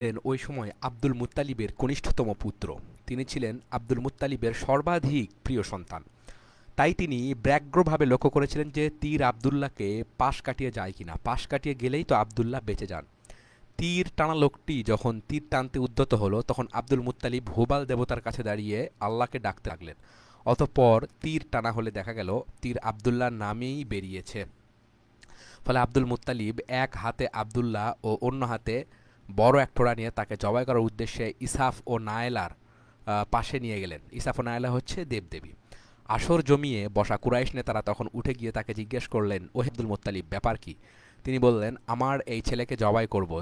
ওই সময় আব্দুল মুত্তালিবের কনিষ্ঠতম পুত্র। তিনি ছিলেন আব্দুল মুত্তালিবের সর্বাধিক প্রিয় সন্তান। তাই তিনি ব্যগ্রভাবে লক্ষ্য করেছিলেন যে তীর আবদুল্লাহকে পাশ কাটিয়ে যায় কিনা। পাশ কাটিয়ে গেলেই তো আবদুল্লাহ বেঁচে যান। তীর টানা লোকটি যখন তীর টানতে উদ্যত হলো তখন আব্দুল মুত্তালিব হুবাল দেবতার কাছে দাঁড়িয়ে আল্লাহকে ডাকতে লাগলেন। অতঃপর তীর টানা হলে দেখা গেল তীর আবদুল্লাহর নামেই বেরিয়েছে। ফলে আব্দুল মুত্তালিব এক হাতে আবদুল্লাহ ও অন্য হাতে বড় এক ঠোড়া নিয়ে তাকে জবাই করার উদ্দেশ্যে ইসাফ ও নায়লার পাশে নিয়ে গেলেন। ইসাফ ও নায়লা হচ্ছে দেবদেবী। আসর জমিয়ে বসা কুরাইশ নেতারা তখন উঠে গিয়ে তাকে জিজ্ঞেস করলেন, ও আব্দুল মুত্তালিব, ব্যাপার কি? তিনি বললেন, আমার এই ছেলেকে জবাই করব।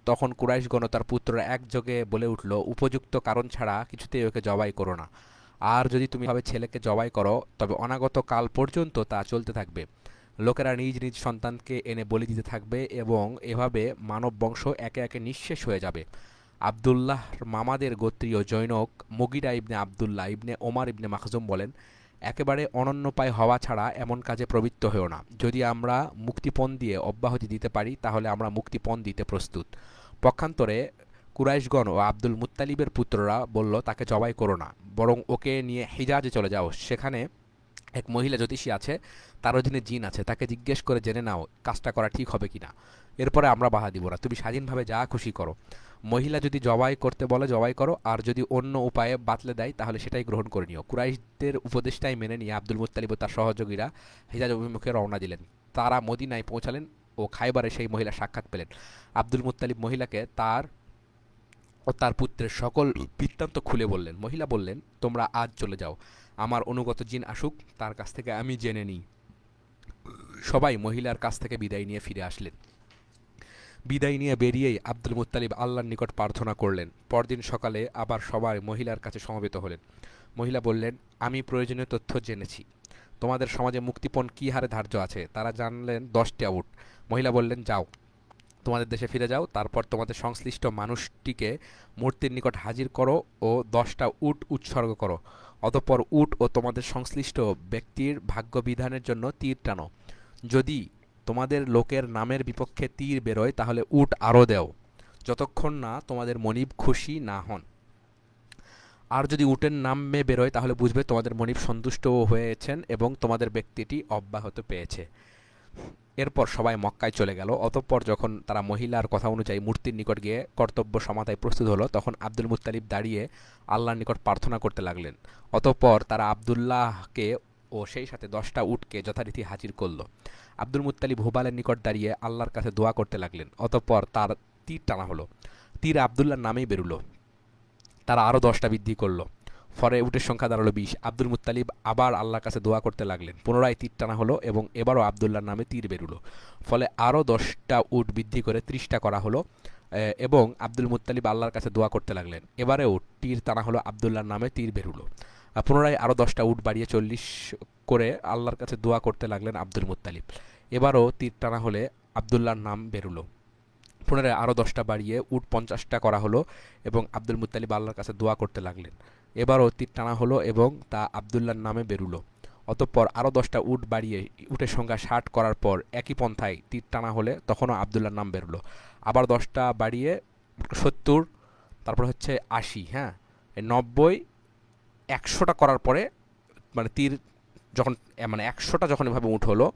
তখন কুরাইশগণ ও তার পুত্ররা একযোগে বলে উঠল, উপযুক্ত কারণ ছাড়া কিছুতেই ওকে জবাই করো না। আর যদি তুমি ভাবে ছেলেকে জবাই করো তবে অনাগত কাল পর্যন্ত তা চলতে থাকবে। লোকেরা নিজ নিজ সন্তানকে এনে বলি দিতে থাকবে এবং এভাবে মানব বংশ একে একে নিঃশেষ হয়ে যাবে। আবদুল্লাহর মামাদের গোত্রীয় জৈনক মুগিরা ইবনে আবদুল্লাহ ইবনে ওমর ইবনে মাখজুম বলেন, একেবারে অনন্যপায় হওয়া ছাড়া এমন কাজে প্রবৃত্ত হয়েও না। যদি আমরা মুক্তিপণ দিয়ে অব্যাহতি দিতে পারি তাহলে আমরা মুক্তিপণ দিতে প্রস্তুত। পক্ষান্তরে কুরাইশগণ ও আব্দুল মুত্তালিবের পুত্ররা বলল, তাকে জবাই করো না, বরং ওকে নিয়ে হিজাজে চলে যাও। সেখানে এক মহিলা জ্যোতিষী আছে, তার অধীনে জিন আছে, তাকে জিজ্ঞেস করে জেনে নাও কাজটা করা ঠিক হবে কিনা। এরপরে আমরা বাধা দিব না, তুমি স্বাধীনভাবে যা খুশি করো। মহিলা যদি জবাই করতে বলে জবাই করো, আর যদি অন্য উপায়ে বাতলে দেয় তাহলে সেটাই গ্রহণ করে নিও। কুরাইশদের উপদেশটাই মেনে নিয়ে আব্দুল মুত্তালিব ও তার সহযোগীরা হিজাজ অভিমুখে রওনা দিলেন। তারা মদিনায় পৌঁছালেন ও খাইবারে সেই মহিলা সাক্ষাৎ পেলেন। আব্দুল মুত্তালিব মহিলাকে তার ও তার পুত্রের সকল বৃত্তান্ত খুলে বললেন। মহিলা বললেন, তোমরা আজ চলে যাও, আমার অনুগত জিন আসুক, তার কাছ থেকে আমি জেনে নিই। সবাই মহিলার কাছ থেকে বিদায় নিয়ে ফিরে আসলেন। বিদায় নিয়ে বেরিয়েই আব্দুল মুত্তালিব আল্লাহর নিকট প্রার্থনা করলেন। পরদিন সকালে আবার সবাই মহিলার কাছে সমবেত হলেন। মহিলা বললেন, আমি প্রয়োজনীয় তথ্য জেনেছি। তোমাদের সমাজে মুক্তিপণ কী হারে ধার্য আছে? তারা জানলেন 10টা উট। মহিলা বললেন, যাও, তোমাদের দেশে ফিরে যাও, তারপর তোমাদের সংশ্লিষ্ট মানুষটিকে মূর্তির নিকট হাজির করো ও 10টা উট উৎসর্গ করো। অতঃপর উট ও তোমাদের সংশ্লিষ্ট ব্যক্তির ভাগ্য বিধানের জন্য তীর টানো। যদি তোমাদের লোকের নামের বিপক্ষে তীর বেরোয় তাহলে উট আরও দেও, যতক্ষণ না তোমাদের মনিব খুশি না হন। আর যদি উটের নামে বেরোয় তাহলে বুঝবে তোমাদের মনিব সন্তুষ্ট হয়েছেন এবং তোমাদের ব্যক্তিটি অব্যাহত পেয়েছে। এরপর সবাই মক্কায় চলে গেল। অতঃপর যখন তারা মহিলার কথা অনুযায়ী মূর্তির নিকট গিয়ে কর্তব্য সমাদায় প্রস্তুত হলো তখন আব্দুল মুত্তালিব দাঁড়িয়ে আল্লাহর নিকট প্রার্থনা করতে লাগলেন। অতঃপর তারা আবদুল্লাহকে ও সেই সাথে 10টা উটকে যথারীতি হাজির করল। আব্দুল মুত্তালিব হুবালের নিকট দাঁড়িয়ে আল্লাহর কাছে দোয়া করতে লাগলেন। অতঃপর তার তীর টানা হলো। তীর আবদুল্লাহর নামেই বেরুলো। তারা আরও 10টা বৃদ্ধি করল। ফলে উটের সংখ্যা দাঁড়ালো 20। আব্দুল মুত্তালিব আবার আল্লাহর কাছে দোয়া করতে লাগলেন। পুনরায় তীর টানা হলো এবং এবারও আবদুল্লাহর নামে তীর বেরুলো। ফলে আরও 10টা উট বৃদ্ধি করে 30টা করা হলো এবং আব্দুল মুত্তালিব আল্লাহর কাছে দোয়া করতে লাগলেন। এবারেও তীর টানা হলো, আবদুল্লাহর নামে তীর বেরুলো। পুনরায় আরও 10টা উট বাড়িয়ে 40 করে আল্লাহর কাছে দোয়া করতে লাগলেন আব্দুল মুত্তালিব। এবারও তীর টানা হলে আবদুল্লাহর নাম বেরুলো। পুনরায় আরও 10টা বাড়িয়ে উট 50টা করা হলো এবং আব্দুল মুত্তালিব আল্লাহর কাছে দোয়া করতে লাগলেন। এবারও তীর টানা হলো এবং তা আবদুল্লাহর নামে বেরুলো। অতঃপর আরও 10টা উট বাড়িয়ে উটের সংখ্যা 60 করার পর একই পন্থায় তীর টানা হলে তখনও আবদুল্লাহর নাম বেরুলো। আবার 10টা বাড়িয়ে 70, তারপর হচ্ছে 80, হ্যাঁ, 90, 100টা করার পরে মানে তীর যখন 100টা যখন এভাবে উঠ হলো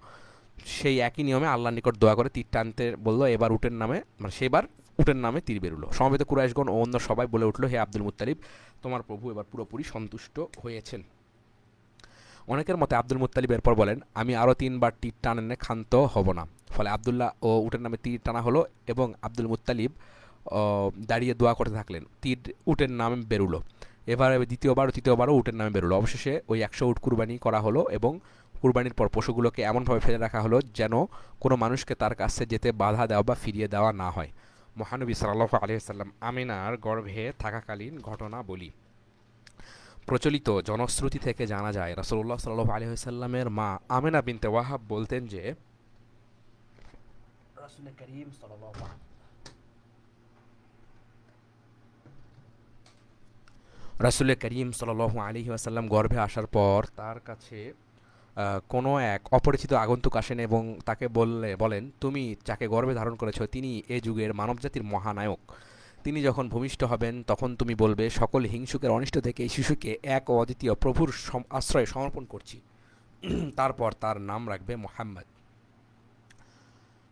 সেই একই নিয়মে আল্লাহর নিকট দোয়া করে তীর টানতে বলল। এবার উটের নামে সেবার উটের নামে তীর বেরুলো। সমবেত কুরাইশগণ ও অন্য সবাই বলে উঠল, হে আব্দুল মুত্তালিব, তোমার প্রভু এবার পুরোপুরি সন্তুষ্ট হয়েছেন। অনেকের মতে আব্দুল মুত্তালিব এরপর বলেন, আমি আরও 3বার তীর টানে ক্ষান্ত হব না। ফলে আবদুল্লাহ ও উটের নামে তীর টানা হলো এবং আব্দুল মুত্তালিব দাঁড়িয়ে দোয়া করতে থাকলেন। তীর উটের নামে বেরুলো। এবারে দ্বিতীয়বার ও তৃতীয়বারও উটের নামে বেরোলো। অবশেষে ওই 100 উট কুরবানি করা হলো এবং কুরবানির পর পশুগুলোকে এমনভাবে ফেলে রাখা হলো যেন কোনো মানুষকে তার কাছে যেতে বাধা দেওয়া বা ফিরিয়ে দেওয়া না হয়। মহানবী সাল্লাল্লাহু আলাইহি ওয়াসাল্লাম আমিনার গর্ভে থাকাকালীন ঘটনা বলি। প্রচলিত জনশ্রুতি থেকে জানা যায় রাসূলুল্লাহ সাল্লাল্লাহু আলাইহি ওয়াসাল্লামের মা আমিনা বিনতে ওয়াহাব বলতেন যে রাসূল করিম সাল্লাল্লাহু রাসূল করিম সাল্লাল্লাহু আলাইহি ওয়াসাল্লাম গর্ভে আসার পর তার কাছে কোনো এক অপরিচিত আগন্তুক আসেন এবং তাকে বলেন, তুমি যাকে গর্ভে ধারণ করেছ তিনি এ যুগের মানবজাতির মহানায়ক। তিনি যখন ভূমিষ্ঠ হবেন তখন তুমি বলবে, সকল হিংসুকের অনিষ্ট থেকে এই শিশুকে এক ও অদ্বিতীয় প্রভুর আশ্রয়ে সমর্পণ করছি। তারপর তার নাম রাখবে মোহাম্মদ।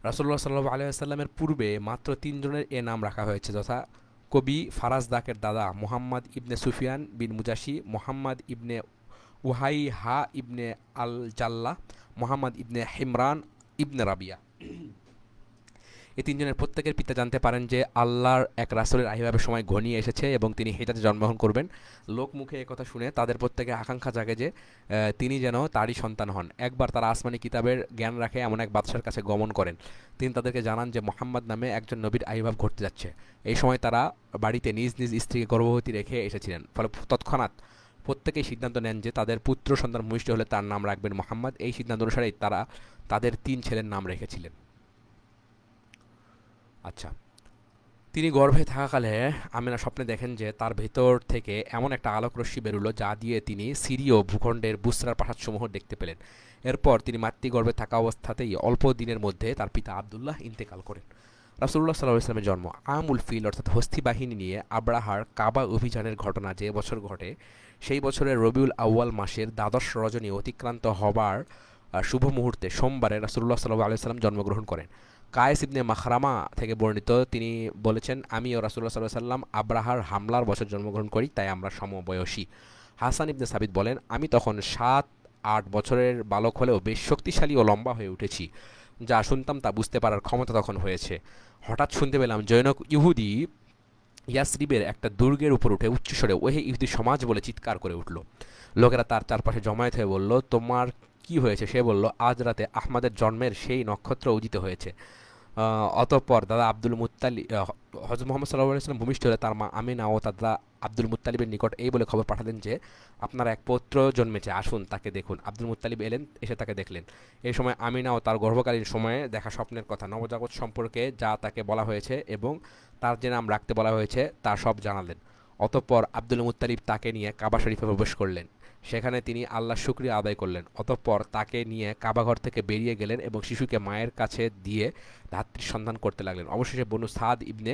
রাসূলুল্লাহ সাল্লাল্লাহু আলাইহি ওয়াসাল্লামের পূর্বে মাত্র তিনজনের এ নাম রাখা হয়েছে, যথা কবি ফারাজদাকের দাদা মুহাম্মদ ইবনে সুফিয়ান বিন মুজাশি, মোহাম্মদ ইবনে উহাইহা ইবনে আল জাল্লাহ, মোহাম্মদ ইবনে হিমরান ইবনে রাবিয়া। এই তিনজনের প্রত্যেকের পিতা জানতে পারেন যে আল্লাহর এক রাসূলের আবির্ভাবের সময় ঘনিয়ে এসেছে এবং তিনি হিজাজে জন্মগ্রহণ করবেন। লোকমুখে একথা শুনে তাদের প্রত্যেকের আকাঙ্ক্ষা জাগে যে তিনি যেন তারই সন্তান হন। একবার তারা আসমানি কিতাবের জ্ঞান রাখে এমন এক বাদশার কাছে গমন করেন। তিনি তাদেরকে জানান যে মোহাম্মদ নামে একজন নবীর আবির্ভাব ঘটতে যাচ্ছে। এই সময় তারা বাড়িতে নিজ নিজ স্ত্রীকে গর্ভবতী রেখে এসেছিলেন। ফলে তৎক্ষণাৎ প্রত্যেকেই সিদ্ধান্ত নেন যে তাদের পুত্র সন্তান ভূমিষ্ঠ হলে তার নাম রাখবেন মোহাম্মদ। এই সিদ্ধান্ত অনুসারেই তারা তাদের তিন ছেলের নাম রেখেছিলেন। আচ্ছা, তিনি গর্ভে থাকাকালে আমেনা স্বপ্নে দেখেন যে তার ভেতর থেকে এমন একটা আলোকরশ্মি বেরুলো যা দিয়ে তিনি সিরীয় ভূখণ্ডের বুসরার প্রাসাদসমূহ দেখতে পেলেন। এরপর তিনি মাতৃগর্ভে থাকা অবস্থাতেই অল্প দিনের মধ্যে তার পিতা আবদুল্লাহ ইন্তেকাল করেন। রাসূলুল্লাহ সাল্লাল্লাহু আলাইহি ওয়াসাল্লামের জন্ম। আমুল ফিল অর্থাৎ হস্তি বাহিনী নিয়ে আব্রাহার কাবা অভিযানের ঘটনা যে বছর ঘটে, সেই বছরের রবিউল আউয়াল মাসের দ্বাদশ রজনী অতিক্রান্ত হবার শুভ মুহূর্তে সোমবারে রাসূলুল্লাহ সাল্লাল্লাহু আলাইহি ওয়াসাল্লাম জন্মগ্রহণ করেন। কায়েস ইবনে মাখরামা থেকে বর্ণিত, তিনি বলেছেন, আমি ও রাসূলুল্লাহ সাল্লাল্লাহু আলাইহি ওয়াসাল্লাম আব্রাহার হামলার বছর জন্মগ্রহণ করি, তাই আমরা সমবয়সী। হাসান ইবনে সাবিত বলেন, আমি তখন 7-8 বছরের বালক হলেও বেশ শক্তিশালী ও লম্বা হয়ে উঠেছি। যা শুনতাম তা বুঝতে পারার ক্ষমতা তখন হয়েছে। হঠাৎ শুনতে পেলাম জৈনক ইহুদি ইয়াসরিবের একটা দুর্গের উপর উঠে উচ্চস্বরে ওহে ইহুদি সমাজ বলে চিৎকার করে উঠল। লোকেরা তার চারপাশে জমায়েত হয়ে বলল, তোমার কি হয়েছে? সে বলল, আজ রাতে আহমদের জন্মের সেই নক্ষত্র উদিত হয়েছে। অতঃপর দাদা আব্দুল মুত্তালিব, হযরত মুহাম্মদ সাল্লাল্লাহু আলাইহি ওয়াসাল্লাম ভূমিষ্ঠ হলে তার মা আমিনা ও তার দাদা আব্দুল মুত্তালিবের নিকট এই বলে খবর পাঠালেন যে আপনার এক পৌত্র জন্মেছে, আসুন তাকে দেখুন। আব্দুল মুত্তালিব এলেন, এসে তাকে দেখলেন। এই সময় আমিনা ও তার গর্ভকালীন সময়ে দেখা স্বপ্নের কথা, নবজাগত সম্পর্কে যা তাকে বলা হয়েছে এবং তার যে নাম রাখতে বলা হয়েছে তা সব জানালেন। অতঃপর আব্দুল মুত্তালিব তাকে নিয়ে কাবা শরীফে প্রবেশ করলেন। সেখানে তিনি আল্লাহর শুকরিয়া আদায় করলেন। অতঃপর তাকে নিয়ে কাবাঘর থেকে বেরিয়ে গেলেন এবং শিশুকে মায়ের কাছে দিয়ে ধাত্রীর সন্ধান করতে লাগলেন। অবশেষে বনু সাদ ইবনে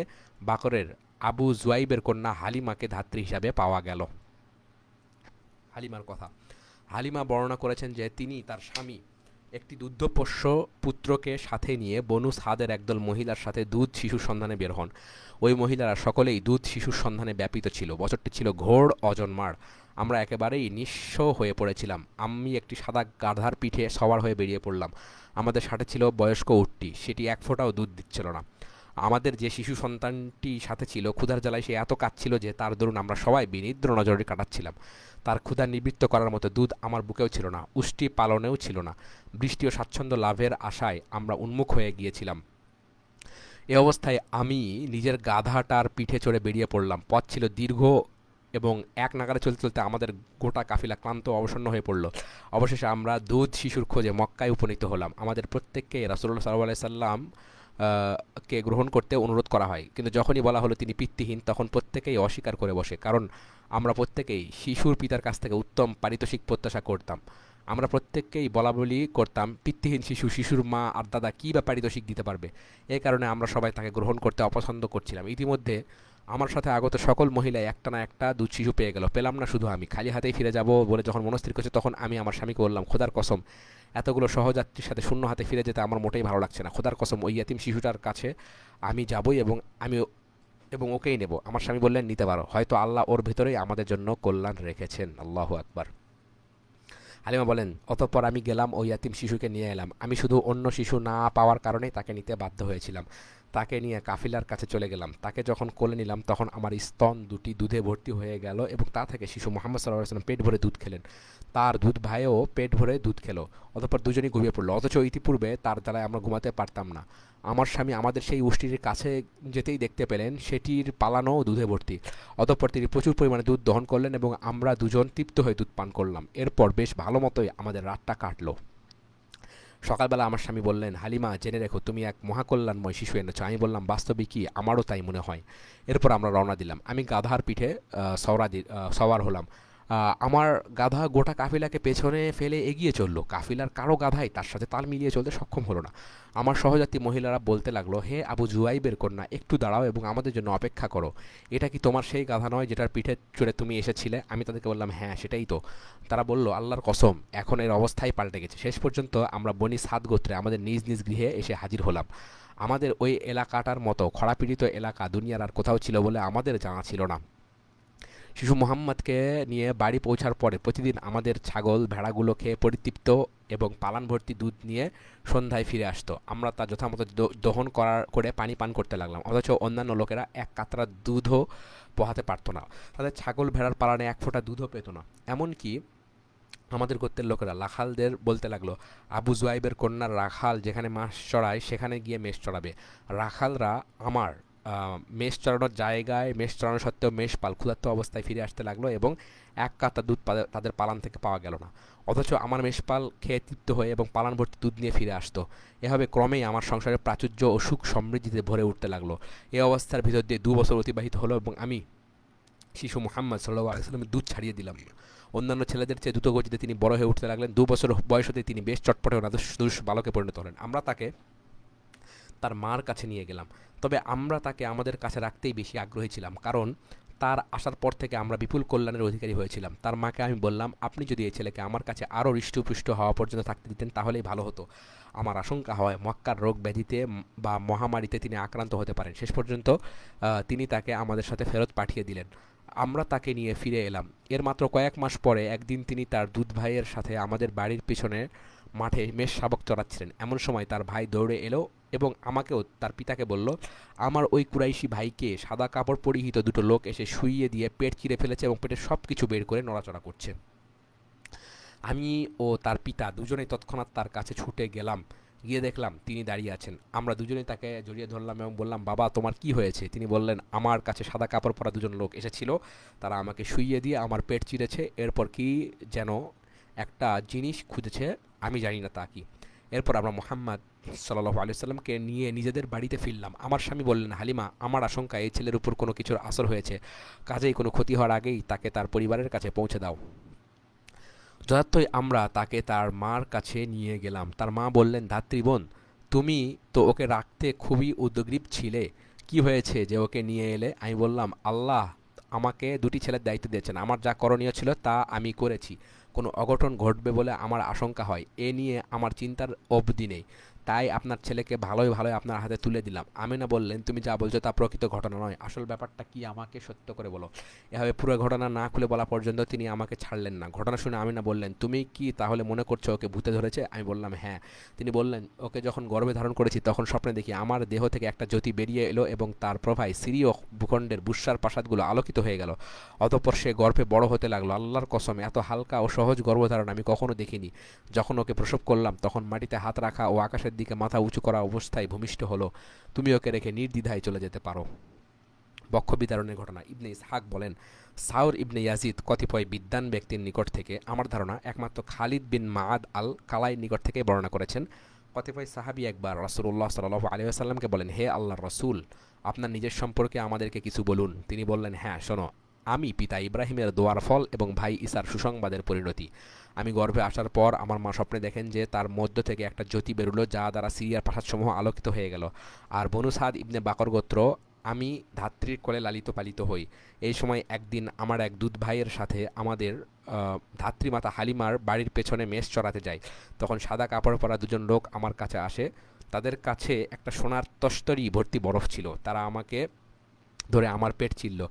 বাকরের আবু জুয়াইবের কন্যা হালিমাকে ধাত্রী হিসাবে পাওয়া গেল। হালিমার কথা, হালিমা বর্ণনা করেছেন যে তিনি তার স্বামী একটি দুগ্ধপোষ্য পুত্রকে সাথে নিয়ে বনু সাদের একদল মহিলার সাথে দুধ শিশুর সন্ধানে বের হন। ওই মহিলারা সকলেই দুধ শিশুর সন্ধানে ব্যাপৃত ছিল। বছরটি ছিল ঘোর অজন্মার। আমরা একেবারেই নিঃস্ব হয়ে পড়েছিলাম। আমি একটি সাদা গাধার পিঠে সওয়ার হয়ে বেরিয়ে পড়লাম। আমাদের সাথে ছিল বয়স্ক উটটি, সেটি এক ফোঁটাও দুধ দিচ্ছিল না। আমাদের যে শিশু সন্তানটি সাথে ছিল ক্ষুধার জ্বালায় সে এত কাঁদছিল যে তার দরুন আমরা সবাই বিনিদ্র নজরে কাটাচ্ছিলাম। তার ক্ষুধা নিবৃত্ত করার মতো দুধ আমার বুকেও ছিল না, উষ্টি পালনেও ছিল না। বৃষ্টি ও স্বাচ্ছন্দ্য লাভের আশায় আমরা উন্মুখ হয়ে গিয়েছিলাম। এ অবস্থায় আমি নিজের গাধাটার পিঠে চড়ে বেরিয়ে পড়লাম। পথ ছিল দীর্ঘ এবং এক নাগারে চলতে চলতে আমাদের গোটা কাফিলা ক্লান্ত অবসন্ন হয়ে পড়ল। অবশেষে আমরা দুধ শিশুর খোঁজে মক্কায় উপনীত হলাম। আমাদের প্রত্যেককে রাসূলুল্লাহ সাল্লাল্লাহু আলাইহি সাল্লাম কে গ্রহণ করতে অনুরোধ করা হয়, কিন্তু যখনই বলা হলো তিনি পিতৃহীন, তখন প্রত্যেকেই অস্বীকার করে বসে। কারণ আমরা প্রত্যেকেই শিশুর পিতার কাছ থেকে উত্তম পারিতোষিক প্রত্যাশা করতাম। আমরা প্রত্যেককেই বলা বলি করতাম, পিতৃহীন শিশু, শিশুর মা আর দাদা কী বা পারিতোষিক দিতে পারবে। এই কারণে আমরা সবাই তাকে গ্রহণ করতে অপছন্দ করছিলাম। ইতিমধ্যে আমার সাথে আগত সকল মহিলাই একটা না একটা দুধ শিশু পেয়ে গেল। পেলাম না শুধু আমি, খালি হাতেই ফিরে যাব বলে যখন মনস্থির করছে, তখন আমি আমার স্বামীকে বললাম, খোদার কসম, এতগুলো সহযাত্রীর সাথে শূন্য হাতে ফিরে যেতে আমার মোটেই ভালো লাগছে না। খোদার কসম, ওই ইয়াতিম শিশুটার কাছে আমি যাবই এবং ওকেই নেব। আমার স্বামী বললেন, নিতে পারো, হয়তো আল্লাহ ওর ভেতরেই আমাদের জন্য কল্যাণ রেখেছেন। আল্লাহু আকবার। হালিমা বলেন, অতঃপর আমি গেলাম ওই ইয়াতিম শিশুকে নিয়ে এলাম। আমি শুধু অন্য শিশু না পাওয়ার কারণেই তাকে নিতে বাধ্য হয়েছিলাম। তাকে নিয়ে কাফিলার কাছে চলে গেলাম। তাকে যখন কোলে নিলাম তখন আমার স্তন দুটি দুধে ভর্তি হয়ে গেল এবং তা থেকে শিশু মুহাম্মদ সাল্লাল্লাহু আলাইহি ওয়াসাল্লাম পেট ভরে দুধ খেলেন। তার দুধ ভাইও পেট ভরে দুধ খেলো। অতঃপর দুজনেই ঘুমিয়ে পড়লো। অথচ ইতিপূর্বে তার জ্বালায় আমরা ঘুমাতে পারতাম না। আমার স্বামী আমাদের সেই উষ্টির কাছে যেতেই দেখতে পেলেন সেটির পালানো দুধে ভর্তি। অতঃপর তিনি প্রচুর পরিমাণে দুধ দহন করলেন এবং আমরা দুজন তৃপ্ত হয়ে দুধ পান করলাম। এরপর বেশ ভালো মতোই আমাদের রাতটা কাটলো। সকালবেলা আমার স্বামী বললেন, হালিমা, জেনে রেখো তুমি এক মহাকল্যাণময় শিশু এনেছ। আমি বললাম, বাস্তবে কি? আমারও তাই মনে হয়। এরপর আমরা রওনা দিলাম। আমি গাধার পিঠে সওয়ার হলাম। আমার গাধা গোটা কাফিলাকে পেছনে ফেলে এগিয়ে চলল। কাফিলার কারো গাধাই তার সাথে তাল মিলিয়ে চলতে সক্ষম হলো না। আমার সহযাত্রী মহিলারা বলতে লাগলো, হে আবু জুয়াইবের কন্যা, একটু দাঁড়াও এবং আমাদের জন্য অপেক্ষা করো। এটা কি তোমার সেই গাধা নয় যেটার পিঠে চড়ে তুমি এসেছিলে? আমি তাদেরকে বললাম, হ্যাঁ সেটাই তো। তারা বলল, আল্লাহর কসম, এখন এর অবস্থাই পাল্টে গেছে। শেষ পর্যন্ত আমরা বনি সাদ গোত্রে আমাদের নিজ নিজ গৃহে এসে হাজির হলাম। আমাদের ওই এলাকাটার মতো খরাপীড়িত এলাকা দুনিয়ার আর কোথাও ছিল বলে আমাদের জানা ছিল না। শিশু মোহাম্মদকে নিয়ে বাড়ি পৌঁছার পরে প্রতিদিন আমাদের ছাগল ভেড়াগুলো খেয়ে পরিতৃপ্ত এবং পালান ভর্তি দুধ নিয়ে সন্ধ্যায় ফিরে আসতো। আমরা তা যথামতো দহন করে পানি পান করতে লাগলাম, অথচ অন্যান্য লোকেরা এক কাতরা দুধও পোহাতে পারতো না। তাদের ছাগল ভেড়ার পালানে এক ফোঁটা দুধও পেত না। এমনকি আমাদের গোত্রের লোকেরা রাখালদের বলতে লাগলো, আবু জুয়াইবের কন্যার রাখাল যেখানে মাস চড়ায় সেখানে গিয়ে মেষ চড়াবে। রাখালরা আমার মেষ চড়ানোর জায়গায় মেষ চড়ানো সত্ত্বেও মেষ পাল ক্ষুধার্ত অবস্থায় ফিরে আসতে লাগলো এবং এক কাতা দুধ তাদের পালান থেকে পাওয়া গেল না। অথচ আমার মেষপাল খেয়ে তৃপ্ত হয়ে এবং পালান ভর্তি দুধ নিয়ে ফিরে আসতো। এভাবে ক্রমেই আমার সংসারের প্রাচুর্য ও সুখ সমৃদ্ধিতে ভরে উঠতে লাগলো। এই অবস্থার ভিতর দিয়ে 2 বছর অতিবাহিত হলো এবং আমি শিশু মুহাম্মদ সাল্লাল্লাহু আলাইহি ওয়াসাল্লামের দুধ ছাড়িয়ে দিলাম। অন্যান্য ছেলেদের চেয়ে দ্রুত গতিতে তিনি বড় হয়ে উঠতে লাগলেন। 2 বছর বয়স হতে তিনি বেশ চটপটে ও নাদুস বালকে পরিণত হলেন। আমরা তাকে তার মার কাছে নিয়ে গেলাম। তবে আমরা তাকে আমাদের কাছে রাখতেই বেশি আগ্রহী ছিলাম, কারণ তার আসার পর থেকে আমরা বিপুল কল্যাণের অধিকারী হয়েছিলাম। তার মাকে আমি বললাম, আপনি যদি এই ছেলেকে আমার কাছে আরও হৃষ্টপুষ্ট হওয়া পর্যন্ত থাকতে দিতেন তাহলেই ভালো হতো। আমার আশঙ্কা হয় মক্কার রোগ ব্যাধিতে বা মহামারীতে তিনি আক্রান্ত হতে পারেন। শেষ পর্যন্ত তিনি তাকে আমাদের সাথে ফেরত পাঠিয়ে দিলেন। আমরা তাকে নিয়ে ফিরে এলাম। এর মাত্র কয়েক মাস পরে একদিন তিনি তার দুধ ভাইয়ের সাথে আমাদের বাড়ির পেছনে মাঠে মেষ শাবক চড়াচ্ছিলেন। এমন সময় তার ভাই দৌড়ে এলো এবং আমাকেও তার পিতাকে বলল, আমার ওই কুরাইশি ভাইকে সাদা কাপড় পরিহিত দুটো লোক এসে শুইয়ে দিয়ে পেট চিরে ফেলেছে এবং পেটের সব কিছু বের করে নড়াচড়া করছে। আমি ও তার পিতা দুজনেই তৎক্ষণাৎ তার কাছে ছুটে গেলাম। গিয়ে দেখলাম তিনি দাঁড়িয়ে আছেন। আমরা দুজনেই তাকে জড়িয়ে ধরলাম এবং বললাম, বাবা তোমার কি হয়েছে? তিনি বললেন, আমার কাছে সাদা কাপড় পরা দুজন লোক এসেছিল, তারা আমাকে শুইয়ে দিয়ে আমার পেট চিরেছে, এরপর কি যেন একটা জিনিস খুঁজেছে, আমি জানি না তা কি। এরপর আমরা মোহাম্মদ সাল্লাল্লাহু আলাইহি সাল্লামকে নিয়ে নিজেদের বাড়িতে ফিরলাম। আমার স্বামী বললেন, হালিমা, আমার আশঙ্কা এই ছেলের উপর কোনো কিছুর আসর হয়েছে, কাজেই কোনো ক্ষতি হওয়ার আগেই তাকে তার পরিবারের কাছে পৌঁছে দাও। যথার্থই আমরা তাকে তার মার কাছে নিয়ে গেলাম। তার মা বললেন, ধাত্রীবোন, তুমি তো ওকে রাখতে খুবই উদ্গ্রীব ছিলে, কি হয়েছে যে ওকে নিয়ে এলে? আমি বললাম, আল্লাহ আমাকে দুটি ছেলের দায়িত্ব দিয়েছেন, আমার যা করণীয় ছিল তা আমি করেছি। কোনো অঘটন ঘটবে বলে আমার আশঙ্কা হয়, এ নিয়ে আমার চিন্তার অবধি নেই, তাই আপনার ছেলেকে ভালোই ভালোই আপনার হাতে তুলে দিলাম। আমিনা বললেন, তুমি যা বলছো তা প্রকৃত ঘটনা নয়, আসল ব্যাপারটা কি আমাকে সত্য করে বলো। এভাবে পুরো ঘটনা না খুলে বলা পর্যন্ত তিনি আমাকে ছাড়লেন না। ঘটনা শুনে আমিনা বললেন, তুমি কি তাহলে মনে করছো ওকে ভূতে ধরেছে? আমি বললাম, হ্যাঁ। তিনি বললেন, ওকে যখন গর্ভে ধারণ করেছি তখন স্বপ্নে দেখি আমার দেহ থেকে একটা জ্যোতি বেরিয়ে এলো এবং তার প্রভায় সিরীয় ভূখণ্ডের বুশরার প্রাসাদগুলো আলোকিত হয়ে গেল। অতঃপর সে গর্ভে বড় হতে লাগলো। আল্লাহর কসম, এত হালকা ও সহজ গর্ভধারণ আমি কখনো দেখিনি। যখন ওকে প্রসব করলাম তখন মাটিতে হাত রাখা ও আকাশের দিকে মাথা উঁচু করা অবস্থায় ভূমিষ্ঠ হলো। তুমি ওকে রেখে নির্দ্বিধায় চলে যেতে পারো। বক্ষ বিতরণের ঘটনা। ইবনে ইসহাক বলেন, সাউর ইবনে ইয়াজিদ কতিপয় বিদ্বান ব্যক্তির নিকট থেকে, আমার ধারণা একমাত্র খালিদ বিন মাআদ আল কালাই নিকট থেকে বর্ণনা করেছেন, কতিপয় সাহাবী একবার রাসূলুল্লাহ সাল্লাল্লাহু আলাইহি ওয়াসাল্লামকে বলেন, হে আল্লাহর রাসূল, আপনার নিজের সম্পর্কে আমাদেরকে কিছু বলুন। তিনি বললেন, হ্যাঁ শোনো, আমি পিতা ইব্রাহিমের দোয়ার ফল এবং ভাই ঈসার সুসংবাদের পরিণতি। আমি গর্ভে আসার পর আমার মা স্বপ্নে দেখেন যে তার মধ্য থেকে একটা জ্যোতি বেরুলো, যা দ্বারা সিরিয়ার প্রাসাদসমূহ আলোকিত হয়ে গেল। আর বনু সাদ ইবনে বাকর গোত্র, আমি ধাত্রীর কোলে লালিত পালিত হই। এই সময় একদিন আমার এক দুধ ভাইয়ের সাথে আমাদের ধাত্রীমাতা হালিমার বাড়ির পেছনে মেষ চড়াতে যাই। তখন সাদা কাপড় পরা দুজন লোক আমার কাছে আসে। তাদের কাছে একটা সোনার তস্তরি ভর্তি বরফ ছিল। তারা আমাকে ধরে আমার পেট চিরল।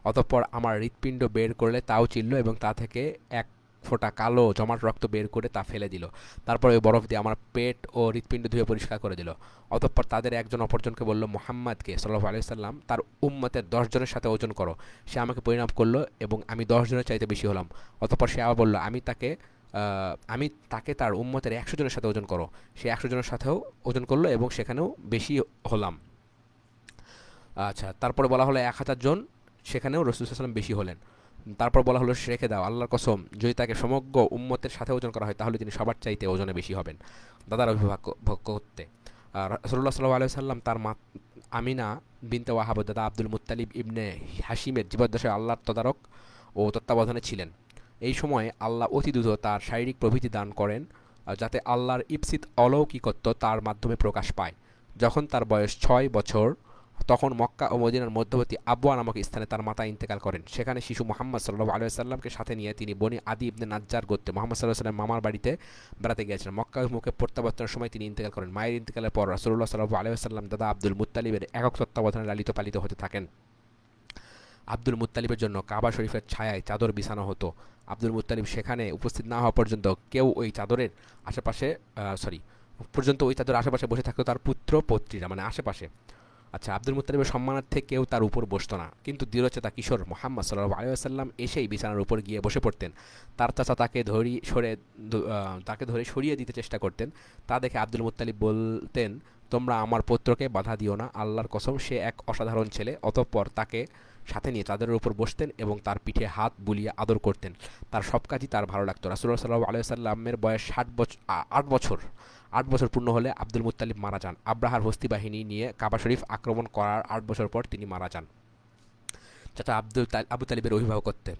অতঃপর আমার হৃৎপিণ্ড বের করলে তাও চিরল এবং তা থেকে এক ফোঁটা কালো জমাট রক্ত বের করে তা ফেলে দিল। তারপর ওই বরফ দিয়ে আমার পেট ও হৃৎপিণ্ড ধুয়ে পরিষ্কার করে দিল। অতঃপর তাদের একজন অপরজনকে বলল, মুহাম্মাদকে সাল্লাল্লাহু আলাইহি সাল্লাম তার উম্মতের 10 জনের সাথে ওজন করো। সে আমাকে পরিণাম করলো এবং আমি 10 জনের চাইতে বেশি হলাম। অতঃপর সে আবার বলল, আমি তাকে তার উম্মতের 100 জনের সাথে ওজন করো। সে 100 জনের সাথেও ওজন করলো এবং সেখানেও বেশি হলাম। আচ্ছা, তারপরে বলা হলো 1000 জন, সেখানেও রাসূল সাল্লাল্লাহু আলাইহি ওয়াসাল্লাম বেশি হলেন। তারপর বলা হলো, রেখে দাও, আল্লাহর কসম, যদি তাকে সমগ্র উম্মতের সাথে ওজন করা হয় তাহলে তিনি সবার চাইতে ওজনে বেশি হবেন। দাদার অভিভাবক করতে রাসূলুল্লাহ সাল্লাল্লাহু আলাইহি ওয়াসাল্লাম তার মা আমিনা বিনতে ওয়াহাব দাদা আব্দুল মুত্তালিব ইবনে হাশিমের জীবদ্দশায় আল্লাহর তদারক ও তত্ত্বাবধানে ছিলেন। এই সময় আল্লাহ অতি দ্রুত তার শারীরিক প্রভৃতি দান করেন, যাতে আল্লাহর ইপ্সিত অলৌকিকত্ব তার মাধ্যমে প্রকাশ পায়। যখন তার বয়স 6 বছর, তখন মক্কা ও মদিনার মধ্যবর্তী আবওয়া নামক স্থানে তার মাতা ইন্তেকাল করেন। সেখানে শিশু মুহাম্মদ সাল্লাল্লাহু আলাইহি ওয়াসাল্লামকে সাথে নিয়ে তিনি বনি আদি ইবনে নাজ্জার গোত্রে মুহাম্মদ সাল্লাল্লাহু আলাইহি ওয়াসাল্লাম মামার বাড়িতে বেড়াতে গিয়েছিলেন। মক্কা অভিমুখে প্রত্যাবর্তনের সময় তিনি ইন্তেকাল করেন। মায়ের ইন্তেকালের পর রাসূলুল্লাহ সাল্লাল্লাহু আলাইহি ওয়াসাল্লাম দাদা আব্দুল মুত্তালিবের একক তত্ত্বাবধানে লালিত পালিত হতে থাকেন। আব্দুল মুত্তালিবের জন্য কাবা শরীফের ছায়ায় চাদর বিছানো হতো। আব্দুল মুত্তালিব সেখানে উপস্থিত না হওয়া পর্যন্ত কেউ ওই চাদরের আশেপাশে ওই চাদরের আশেপাশে বসে থাকতো তার পুত্র পৌত্রীরা, মানে আশেপাশে। আচ্ছা, আব্দুল মুত্তালিবের সম্মানার্থে কেউ তার উপর বসতো না, কিন্তু দৃঢ়চেতা কিশোর মুহাম্মদ সাল্লাল্লাহু আলাইহি ওয়াসাল্লাম এসেই বিছানার উপর গিয়ে বসে পড়তেন। তার চাচা তাকে ধরে সরিয়ে দিতে চেষ্টা করতেন। তা দেখে আব্দুল মুত্তালিব বলতেন, তোমরা আমার পুত্রকে বাধা দিও না, আল্লাহর কসম সে এক অসাধারণ ছেলে। অতঃপর তাকে সাথে নিয়ে চাদরের উপর বসতেন এবং তার পিঠে হাত বুলিয়ে আদর করতেন। তার সব কাজই তার ভালো লাগতো। রাসূলুল্লাহ সাল্লাল্লাহু আলাইহি ওয়াসাল্লামের বয়স 8 বছর পূর্ণ হলে আব্দুল মুত্তালিব মারা যান। আব্রাহার হস্তি বাহিনী নিয়ে কাবা শরীফ আক্রমণ করার 8 বছর পর তিনি মারা যান। চাচা আবু তালিবের অভিভাবকত্বে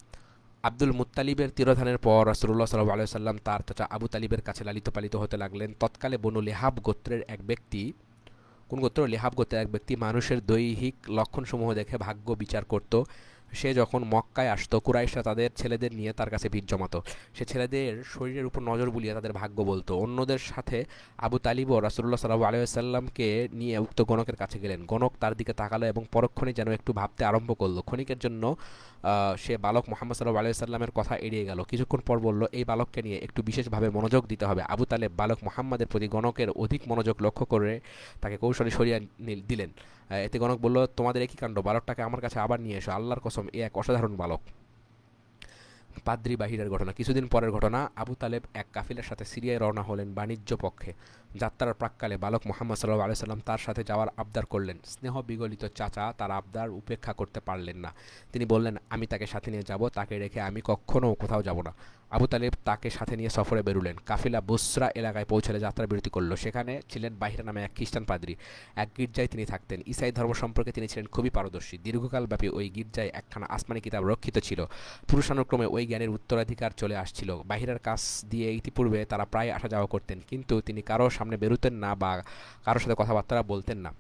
আব্দুল মুত্তালিবের তিরোধানের পর রাসূলুল্লাহ সাল্লাল্লাহু আলাইহি ওয়াসাল্লাম তার চাচা আবু তালিবের কাছে লালিত পালিত হতে লাগলেন। তৎকালে বনু লেহাব গোত্রের এক ব্যক্তি লেহাব গোত্রের এক ব্যক্তি মানুষের দৈহিক লক্ষণসমূহ দেখে ভাগ্য বিচার করত। সে যখন মক্কায় আসতো, কুরাইশরা তাদের ছেলেদের নিয়ে তার কাছে ভিড় জমাতো। সে ছেলেদের শরীরের উপর নজর বুলিয়ে তাদের ভাগ্য বলতো। অন্যদের সাথে আবু তালিবও রাসূলুল্লাহ সাল্লাল্লাহু আলাইহি ওয়াসাল্লামকে নিয়ে উক্ত গণকের কাছে গেলেন। গণক তার দিকে তাকালো এবং পরক্ষণে যেন একটু ভাবতে আরম্ভ করলো। ক্ষণিকের জন্য সে বালক মুহাম্মদ সাল্লাল্লাহু আলাইহি ওয়াসাল্লামের কথা এড়িয়ে গেল। কিছুক্ষণ পর বলল, এই বালককে নিয়ে একটু বিশেষভাবে মনোযোগ দিতে হবে। আবু তালেব বালক মুহাম্মাদের প্রতি গণকের অধিক মনোযোগ লক্ষ্য করে তাকে কৌশলে সরিয়ে দিলেন। এতে গণক বলল, তোমাদের একই কাণ্ড, বালকটাকে আমার কাছে আবার নিয়ে এসো, আল্লাহর কসম এ এক অসাধারণ বালক। পাদ্রী বাহিরের ঘটনা। কিছুদিন পরের ঘটনা, আবু তালেব এক কাফিলার সাথে সিরিয়ায় রওনা হলেন বাণিজ্য পক্ষে। যাত্রার প্রাক্কালে বালক মুহাম্মদ সাল্লাল্লাহু আলাইহি ওয়াসাল্লাম তার সাথে যাওয়ার আবদার করলেন। স্নেহ বিগলিত চাচা তার আবদার উপেক্ষা করতে পারলেন না। তিনি বললেন, আমি তাকে সাথে নিয়ে যাব, তাকে রেখে আমি কখনো কোথাও যাব না। আবু তালেব তাকে সাথে নিয়ে সফরে বেরুলেন। কাফিলা বুসরা এলাকায় পৌঁছলে যাত্রা বিরতি করল। সেখানে ছিলেন বাহিরা নামে এক খ্রিস্টান পাদ্রী। এক গির্জায় তিনি থাকতেন। ঈসাই ধর্ম সম্পর্কে তিনি ছিলেন খুবই পারদর্শী। দীর্ঘকাল ব্যাপী ওই গির্জায় একখানা আসমানি কিতাব রক্ষিত ছিল। পুরুষানুক্রমে ওই জ্ঞানের উত্তরাধিকার চলে আসছিল। বাহিরার কাছ দিয়ে ইতিপূর্বে তারা প্রায় আসা যাওয়া করতেন, কিন্তু তিনি কারো সামনে বেরোতেন না বা কারোর সাথে কথাবার্তা বলতেন না।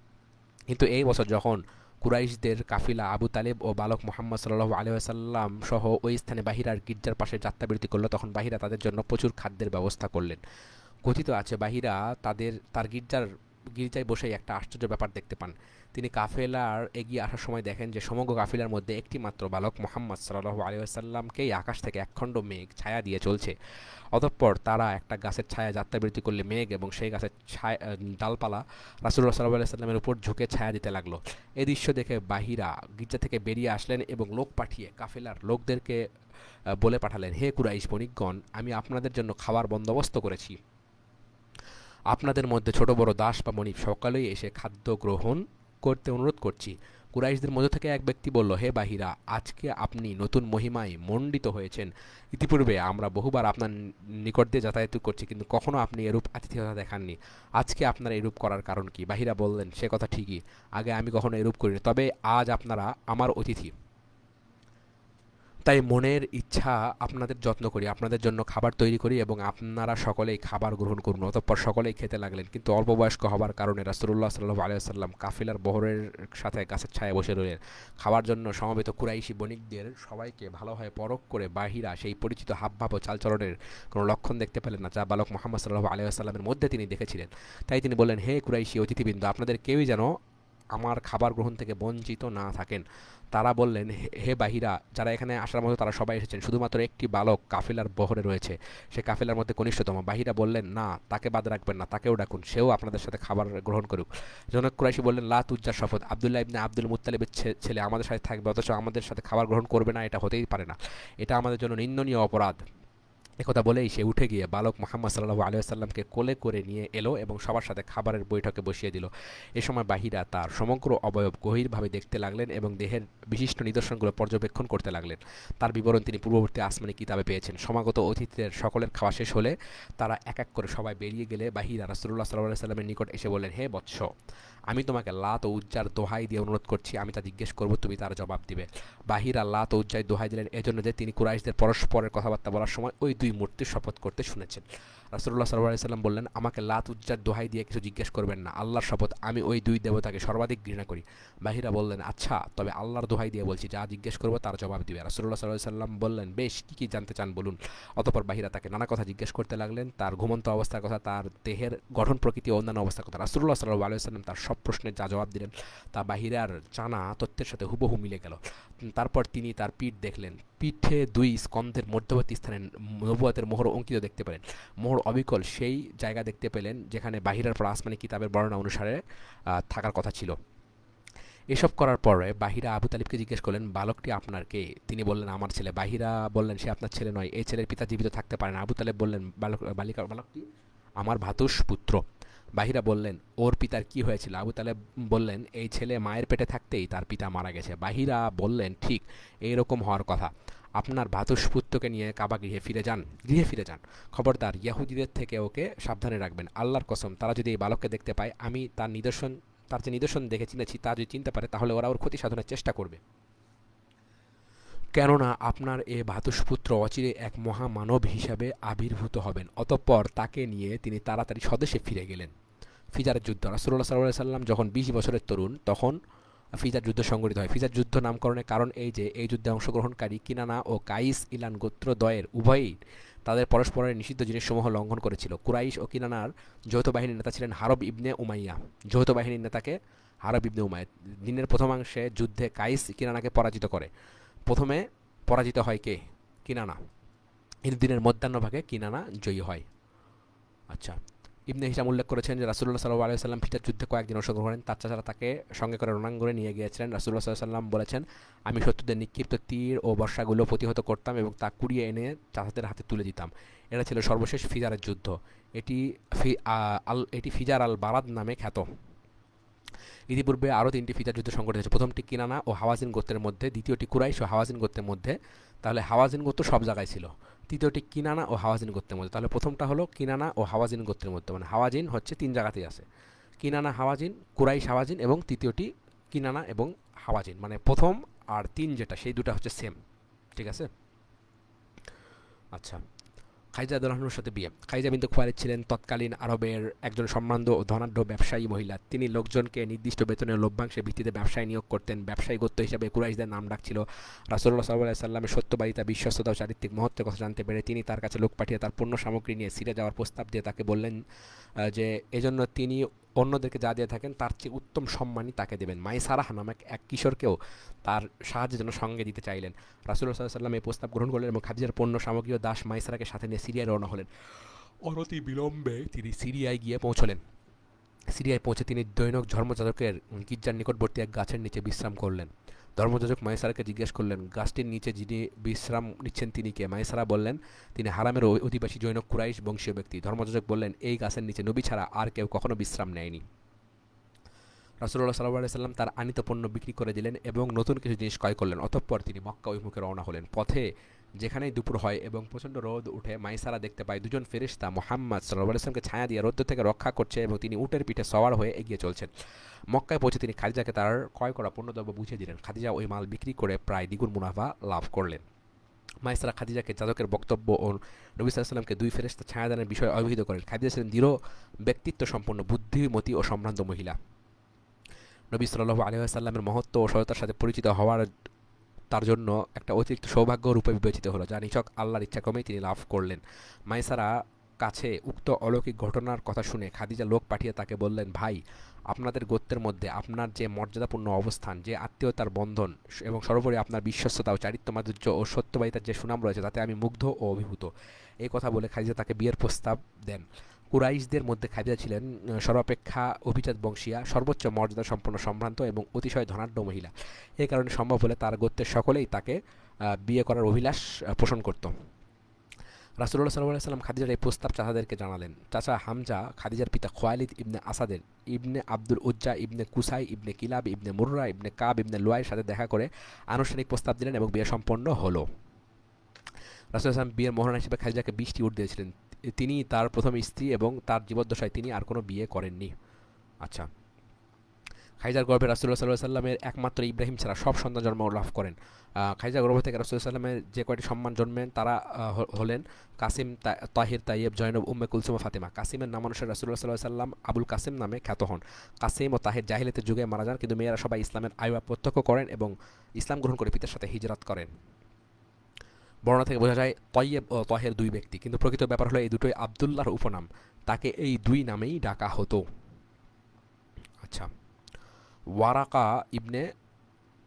কিন্তু এই বছর যখন কুরাইশদের কাফিলা আবু তালেব ও বালক মুহাম্মদ সাল্লাল্লাহু আলাইহি ওয়াসাল্লাম সহ ওই স্থানে বাহিরার গির্জার পাশে যাত্রাবিরতি করল, তখন বাহিরা তাদের জন্য প্রচুর খাদ্যের ব্যবস্থা করলেন। কথিত আছে বাহিরা তার গির্জায় বসেই একটা আশ্চর্য ব্যাপার দেখতে পান। তিনি কাফেলার এগিয়ে আসার সময় দেখেন যে সমগ্র কাফিলার মধ্যে একটি মাত্র বালক মুহাম্মদ সাল্লাল্লাহু আলাইহি ওয়াসাল্লামকেই আকাশ থেকে একখণ্ড মেঘ ছায়া দিয়ে চলছে। অতঃপর তারা একটা গাছের ছায়া যাত্রাবিরতি করলে মেঘ এবং সেই গাছের ডালপালা রাসূলুল্লাহ সাল্লাল্লাহু আলাইহি ওয়াসাল্লামের উপর ঝুঁকে ছায়া দিতে লাগলো। এই দৃশ্য দেখে বাহিরা গির্জা থেকে বেরিয়ে আসলেন এবং লোক পাঠিয়ে কাফেলার লোকদেরকে বলে পাঠালেন, হে কুরাইশ বণিকগণ, আমি আপনাদের জন্য খাবার বন্দোবস্ত করেছি। আপনাদের মধ্যে ছোট বড় দাস বা মনিব সকলেই এসে খাদ্য গ্রহণ করতে অনুরোধ করছি। কুরাইশদের মধ্য থেকে এক ব্যক্তি বলল, হে বাহিরা, আজকে আপনি নতুন মহিমায় মণ্ডিত হয়েছেন। ইতিপূর্বে আমরা বহুবার আপনার নিকট দিয়ে যাতায়াত করছি, কিন্তু কখনো আপনি এরূপ আতিথেয়তা দেখাননি। আজকে আপনারা এরূপ করার কারণ কি? বাহিরা বললেন, সে কথা ঠিকই, আগে আমি কখনো এরূপ করিনি, তবে আজ আপনারা আমার অতিথি, তাই মনের ইচ্ছা আপনাদের যত্ন করি, আপনাদের জন্য খাবার তৈরি করি এবং আপনারা সকলেই খাবার গ্রহণ করুন। অতঃপর সকলেই খেতে লাগলেন। কিন্তু অল্প বয়স্ক হবার কারণে রাসূলুল্লাহ সাল্লাল্লাহু আলাইহি ওয়াসাল্লাম কাফিলার বহরের সাথে গাছের ছায়ায় বসে রইলেন। খাবার জন্য সমবেত কুরাইশি বণিকদের সবাইকে ভালোভাবে পরখ করে বাহিরা সেই পরিচিত হাবভাব ও চালচলনের কোনো লক্ষণ দেখতে পেলেন না, যা বালক মুহাম্মদ সাল্লাল্লাহু আলাইহি ওয়াসাল্লামের মধ্যে তিনি দেখেছিলেন। তাই তিনি বললেন, হে কুরাইশি অতিথিবৃন্দ, আপনাদের কেউই যেন আমার খাবার গ্রহণ থেকে বঞ্চিত না থাকেন। তারা বললেন, হে বাহিরা, যারা এখানে আসার মতো তারা সবাই এসেছেন, শুধুমাত্র একটি বালক কাফেলার বহরে রয়েছে, সে কাফেলার মধ্যে কনিষ্ঠতম। বাহিরা বললেন, না, তাকে বাদ রাখবেন না, তাকেও ডাকুন, সেও আপনাদের সাথে খাবার গ্রহণ করুক। জনক কুরাইশি বললেন, লা তুজ্জার শপথ, আব্দুল্লাহ ইবনে আব্দুল মুত্তালিবের ছেলে আমাদের সাথে থাকবে অথচ আমাদের সাথে খাবার গ্রহণ করবে না, এটা হতেই পারে না, এটা আমাদের জন্য নিন্দনীয় অপরাধ। একথা বলেই সে উঠে গিয়ে বালক মুহাম্মদ সাল্লাল্লাহু আলাইহি ওয়াসাল্লামকে কোলে করে নিয়ে এলো এবং সবার সাথে খাবারের বৈঠকে বসিয়ে দিল। এ সময় বাহিরা তার সমগ্র অবয়ব গভীরভাবে দেখতে লাগলেন এবং দেহের বিশিষ্ট নিদর্শনগুলো পর্যবেক্ষণ করতে লাগলেন। তার বিবরণ তিনি পূর্ববর্তী আসমানি কিতাবে পেয়েছেন। সমাগত অতিথিদের সকলের খাওয়া শেষ হলে তারা এক এক করে সবাই বেরিয়ে গেলে বাহিরা রাসূলুল্লাহ সাল্লাল্লাহু আলাইহি ওয়াসাল্লামের নিকট এসে বললেন, হে বৎস, আমি তোমাকে লাত ও উজ্জার দোহাই দিয়ে অনুরোধ করছি, আমি তা জিজ্ঞেস করব, তুমি তার জবাব দিবে। বাহিরা লাত ও উজ্জায় দোহাই দিলেন এজন্য যে তিনি কুরাইশদের পরস্পরের কথাবার্তা বলার সময় ওই দুই মূর্তির শপথ করতে শুনেছেন। রাসূলুল্লাহ সাল্লাল্লাহু আলাইহি ওয়াসাল্লাম বললেন, আমাকে লাত উজ্জার দোহাই দিয়ে কিছু জিজ্ঞেস করবেন না, আল্লাহর শপথ আমি ওই দুই দেবতাকে সর্বাধিক ঘৃণা করি। বাহিরা বললেন, আচ্ছা, তবে আল্লাহর দোহাই দিয়ে বলছি, যা জিজ্ঞেস করবো তার জবাব দিবে। রাসূলুল্লাহ সাল্লাল্লাহু আলাইহি ওয়াসাল্লাম বললেন, বেশ, কি কি জানতে চান বলুন। অতঃপর বাহিরা তাকে নানা কথা জিজ্ঞেস করতে লাগলেন, তার ঘুমন্ত অবস্থার কথা, তার দেহের গঠন প্রকৃতি ও অন্যান্য অবস্থার কথা। রাসূলুল্লাহ সাল্লাল্লাহু আলাইহি ওয়াসাল্লাম তার সব প্রশ্নের যা জবাব দিলেন তা বাহিরার জানা তথ্যের সাথে হুবহু মিলে গেল। তারপর তিনি তার পিঠ দেখলেন। পিঠে দুই স্কন্ধের মধ্যবর্তী স্থানে নবুয়তের মোহর অঙ্কিত দেখতে পেলেন। মোহর অবিকল সেই জায়গা দেখতে পেলেন যেখানে বাহিরার পর আসমানি কিতাবের বর্ণনা অনুসারে থাকার কথা ছিল। এসব করার পরে বাহিরা আবু তালিবকে জিজ্ঞেস করলেন, বালকটি আপনার কে? তিনি বললেন, আমার ছেলে। বাহিরা বললেন, সে আপনার ছেলে নয়, এই ছেলের পিতা জীবিত থাকতে পারেন। আবু তালেব বললেন, বালকটি আমার ভ্রাতুষ পুত্র। বাহিরা বললেন, ওর পিতার কি হয়েছিল? আবু তালেব বললেন, এই ছেলে মায়ের পেটে থাকতেই তার পিতা মারা গেছে। বাহিরা বললেন, ঠিক এইরকম হওয়ার কথা। আপনার ভ্রাতুষ্পুত্রকে নিয়ে কাবা গৃহে ফিরে যান। খবরদার ইয়াহুদীদের থেকে ওকে সাবধানে রাখবেন। আল্লাহর কসম, তারা যদি এই বালককে দেখতে পায়, আমি তার যে নিদর্শন দেখে চিনেছি তা যদি চিনতে পারে, তাহলে ওরা ওর ক্ষতি সাধনের চেষ্টা করবে। কেননা আপনার এ ভ্রাতুষ্পুত্র অচিরে এক মহামানব হিসাবে আবির্ভূত হবেন। অতঃপর তাকে নিয়ে তিনি তাড়াতাড়ি স্বদেশে ফিরে গেলেন। ফিজারের যুদ্ধ। রাসূলুল্লাহ সাল্লাল্লাহু আলাইহি সাল্লাম যখন 20 বছরের তরুণ, তখন ফিজার যুদ্ধ সংঘটিত হয়। ফিজার যুদ্ধ নামকরণের কারণ এই যে, এই যুদ্ধে অংশগ্রহণকারী কিনানা ও কাইস ইলান গোত্রদ্বয়ের উভয়ই তাদের পরস্পরের নিষিদ্ধ জিনিসসমূহ লঙ্ঘন করেছিল। কুরাইশ ও কিনানার যৌথ বাহিনীর নেতা ছিলেন হারব ইবনে উমাইয়া। যৌথ বাহিনীর নেতাকে হারব ইবনে উমাইয়া। দিনের প্রথমাংশে যুদ্ধে কাইস কিনানাকে পরাজিত করে। প্রথমে পরাজিত হয় কে? কিনানা। কিন্তু দিনের মধ্যাহ্নভাগে কিনানা জয়ী হয়। আচ্ছা, ইবনে হিশাম উল্লেখ করেছেন যে রাসূলুল্লাহ সাল্লাল্লাহু আলাইহি ওয়াসাল্লাম ফিতার যুদ্ধে কয়েকদিন অংশগ্রহণ করেন। তার চাচারা তাকে সঙ্গে করে রণাঙ্গনে নিয়ে গিয়েছিলেন। রাসূলুল্লাহ সাল্লাল্লাহু আলাইহি ওয়াসাল্লাম বলেছেন, আমি শত্রুদের নিক্ষিপ্ত তীর ও বর্ষাগুলো প্রতিহত করতাম এবং তা কুড়িয়ে এনে চাচাদের হাতে তুলে দিতাম। এটা ছিল সর্বশেষ ফিজারের যুদ্ধ। এটি ফিজার আল বারাদ নামে খ্যাত। ইতিপূর্বে আরও 3টি ফিজার যুদ্ধ সংঘটিত হয়েছে। প্রথমটি কিনানা ও হাওয়াজিন গোত্রের মধ্যে, দ্বিতীয়টি কুরাইশ ও হাওয়াজিন গোত্রের মধ্যে। তাহলে হাওয়াজিন গোত্র সব জায়গায় ছিল। তৃতীয়টি কিনানা ও হাওয়াজিন গোত্রের মধ্যে। তাহলে প্রথমটা হলো কিনানা ও হাওয়াজিন গোত্রের মধ্যে, মানে হাওয়াজিন হচ্ছে 3 জায়গাতেই আছে। কিনানা হাওয়াজিন, কুরাইশ হাওয়াজিন, এবং তৃতীয়টি কিনানা এবং হাওয়াজিন, মানে প্রথম আর 3 যেটা, সেই দুটা হচ্ছে সেম। ঠিক আছে। আচ্ছা, খাদিজা রাদিয়াল্লাহু আনহার সাথে বিয়ে। খাদিজা বিনতে খুয়াইলিদ ছিলেন তৎকালীন আরবের একজন সম্ভ্রান্ত ও ধনাঢ্য ব্যবসায়ী মহিলা। তিনি লোকজনকে নির্দিষ্ট বেতনের লভ্যাংশের ভিত্তিতে ব্যবসায় নিয়োগ করতেন। ব্যবসায়ী গোত্র হিসাবে কুরাইশদের নাম ডাক ছিল। রাসূলুল্লাহ সাল্লাল্লাহু আলাইহি সাল্লামের সত্যবাদিতা, বিশ্বস্ততা ও চারিত্রিক মহত্বের কথা জানতে পেরে তিনি তার কাছে লোক পাঠিয়ে তার পণ্য সামগ্রী নিয়ে সিরিয়া যাওয়ার প্রস্তাব দিয়ে তাকে বললেন যে এজন্য তিনি অন্যদেরকে যা দিয়ে থাকেন তার চেয়ে উত্তম সম্মানই তাকে দেবেন। মাইসারাহ নামক এক কিশোরকেও তার সাহায্যের জন্য সঙ্গে দিতে চাইলেন। রাসূলুল্লাহ সাল্লাল্লাহু আলাইহি সাল্লাম এই প্রস্তাব গ্রহণ করলেন এবং খাদিজার পণ্য সামগ্রী ও দাস মাইসারাকে সাথে নিয়ে সিরিয়ায় রওনা হলেন। অনতি বিলম্বে তিনি সিরিয়ায় গিয়ে পৌঁছলেন। সিরিয়ায় পৌঁছে তিনি দৈনিক ধর্মযাজকের গির্জার নিকটবর্তী এক গাছের নিচে বিশ্রাম করলেন। ধর্মযাজক মাইসারাকে জিজ্ঞেস করলেন, গাছটির নিচে যিনি বিশ্রাম নিচ্ছেন তিনি কে? মাইসারা বললেন, তিনি হারামের অধিবাসী জৈনক কুরাইশ বংশীয় ব্যক্তি। ধর্মযাজক বললেন, এই গাছের নিচে নবী ছাড়া আর কেউ কখনো বিশ্রাম নেয়নি। রাসূলুল্লাহ সাল্লাল্লাহু আলাইহি সাল্লাম তার আনিত পণ্য বিক্রি করে দিলেন এবং নতুন কিছু জিনিস ক্রয় করলেন। অতঃপর তিনি মক্কা অভিমুখে রওনা হলেন। পথে যেখানেই দুপুর হয় এবং প্রচণ্ড রোদ উঠে, মাইসারা দেখতে পায় দুজন ফেরেশতা মুহাম্মদ সাল্লাল্লাহু আলাইহি সাল্লামকে ছায়া দিয়ে রোদ থেকে রক্ষা করছে এবং তিনি উটের পিঠে সওয়ার হয়ে এগিয়ে চলছেন। মক্কায় পৌঁছে তিনি খাদিজাকে তার ক্রয় করা পণ্যদ্রব্য বুঝিয়ে দিলেন। খাদিজা ওই মাল বিক্রি করে প্রায় দ্বিগুণ মুনাফা লাভ করলেন। মাইসারা খাদিজাকে যাজকের বক্তব্য ও নবী সাল্লাল্লাহু আলাইহি সাল্লামকে দুই ফেরেশতা ছায়াদানের বিষয়ে অবহিত করেন। খাদিজা ছিলেন দৃঢ় ব্যক্তিত্ব সম্পন্ন, বুদ্ধিমতী ও সম্ভ্রান্ত মহিলা। নবী সাল্লাল্লাহু আলাইহি ওয়াসাল্লামের মহত্ব ও সততার সাথে পরিচিত হওয়ার তার জন্য একটা অতিরিক্ত সৌভাগ্য রূপে বিবেচিত হলো, যা নিছক আল্লাহর ইচ্ছাক্রমেই তিনি লাভ করলেন। মাইসারা কাছে উক্ত অলৌকিক ঘটনার কথা শুনে খাদিজা লোক পাঠিয়ে তাকে বললেন, ভাই, আপনাদের গোত্রের মধ্যে আপনার যে মর্যাদাপূর্ণ অবস্থান, যে আত্মীয়তার বন্ধন এবং সর্বোপরি আপনার বিশ্বস্ততা ও চারিত্র মাধুর্য ও সত্যবাদিতার যে সুনাম রয়েছে, তাতে আমি মুগ্ধ ও অভিভূত। এই কথা বলে খাদিজা তাকে বিয়ের প্রস্তাব দেন। কুরাইশদের মধ্যে খাদিজা ছিলেন সর্বাপেক্ষা অভিজাত বংশীয়া, সর্বোচ্চ মর্যাদা সম্পন্ন, সম্ভ্রান্ত এবং অতিশয় ধনাঢ্য মহিলা। এই কারণে সম্ভব হলে তার গোত্রের সকলেই তাকে বিয়ে করার অভিলাষ পোষণ করত। রাসূলুল্লাহ সাল্লাল্লাহু আলাইহি ওয়াসাল্লাম খাদিজার এই প্রস্তাব চাচাদেরকে জানালেন। চাচা হামজা খাদিজার পিতা খুয়াইলিদ ইবনে আসাদের ইবনে আব্দুল উজ্জা ইবনে কুসাই ইবনে কিলাব ইবনে মুররা ইবনে কাব ইবনে লুয়াইয়ের সাথে দেখা করে আনুষ্ঠানিক প্রস্তাব দিলেন এবং বিয়ে সম্পন্ন হলো। রাসূলুল্লাহ সাল্লাল্লাহু আলাইহি ওয়াসাল্লাম বিয়ের মহারণা হিসেবে খাদিজাকে 20টি উট দিয়েছিলেন। তিনি তার প্রথম স্ত্রী এবং তার জীবদ্দশায় তিনি আর কোনো বিয়ে করেননি। আচ্ছা, খাদিজার গর্ভে রাসূলুল্লাহ সাল্লাল্লাহু আলাইহি ওয়াসাল্লামের একমাত্র ইব্রাহিম ছাড়া সব সন্তান জন্ম লাভ করেন। খাদিজার গর্ভ থেকে রাসূলুল্লাহ সাল্লাল্লাহু আলাইহি ওয়াসাল্লামের যে কয়টি সন্তান জন্মেন তারা হলেন কাসিম, তাহির, তাইয়েব, জয়নব, উম্মে কুলসুম ও ফাতেমা। কাসিমের নাম অনুসারে রাসূলুল্লাহ সাল্লাল্লাহু আলাইহি ওয়াসাল্লাম আবুল কাসিম নামে খ্যাত হন। কাসিম ও তাহির জাহিলিয়াতের যুগে মারা যান, কিন্তু মেয়েরা সবাই ইসলামের আবির্ভাব প্রত্যক্ষ করেন এবং ইসলাম গ্রহণ করে পিতার সাথে হিজরত করেন। বর্ণনা থেকে বোঝা যায় তয়্যেব ও তাহের দুই ব্যক্তি, কিন্তু প্রকৃত ব্যাপার হলো এই দুটোই আবদুল্লাহর উপনাম। তাকে এই দুই নামেই ডাকা হতো। আচ্ছা, ওয়ারাকা ইবনে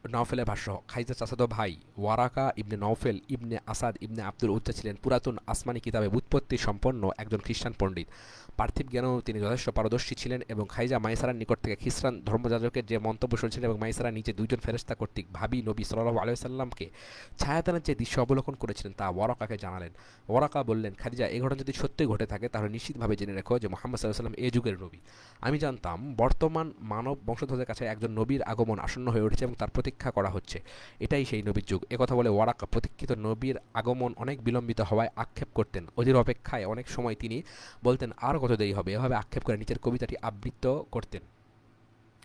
নওফেলের ভাষ্য, খাদিজার চাচাতো ভাই ওয়ারাকা ইবনে নওফেল ইবনে আসাদ ইবনে আব্দুল উজ্জা ছিলেন পুরাতন আসমানি কিতাবে ব্যুৎপত্তি সম্পন্ন একজন খ্রিস্টান পণ্ডিত। পার্থিব জ্ঞানেও তিনি যথেষ্ট পারদর্শী ছিলেন এবং খাদিজা মাইসারার নিকট থেকে খ্রিস্টান ধর্মযাজকের যে মন্তব্য শুনেছিলেন এবং মাইসারা নিজে দুইজন ফেরেশতা কর্তৃক ভাবি নবী সাল্লাল্লাহু আলাইহি ওয়াসাল্লামকে ছায়াদানের যে দৃশ্য অবলোকন করেছিলেন তা ওয়ারাকাকে জানালেন। ওয়ারাকা বললেন, খাদিজা, এই ঘটনা যদি সত্যই ঘটে থাকে তাহলে নিশ্চিতভাবে জেনে রেখো যে মুহাম্মদ সাল্লাল্লাহু আলাইহি ওয়াসাল্লাম এ যুগের নবী। আমি জানতাম বর্তমান মানব বংশধরদের কাছে একজন নবীর আগমন আসন্ন হয়ে উঠেছে এবং তার প্রতীক্ষা করা হচ্ছে। এটাই সেই নবীর যুগ। একথা বলে ওয়ারাকা প্রতীক্ষিত নবীর আগমন অনেক বিলম্বিত হওয়ায় আক্ষেপ করতেন। অধীর অপেক্ষায় অনেক সময় তিনি বলতেন আর কত দেরি হবে, এভাবে আক্ষেপ করে নিচের কবিতাটি আবৃত্ত করতেন।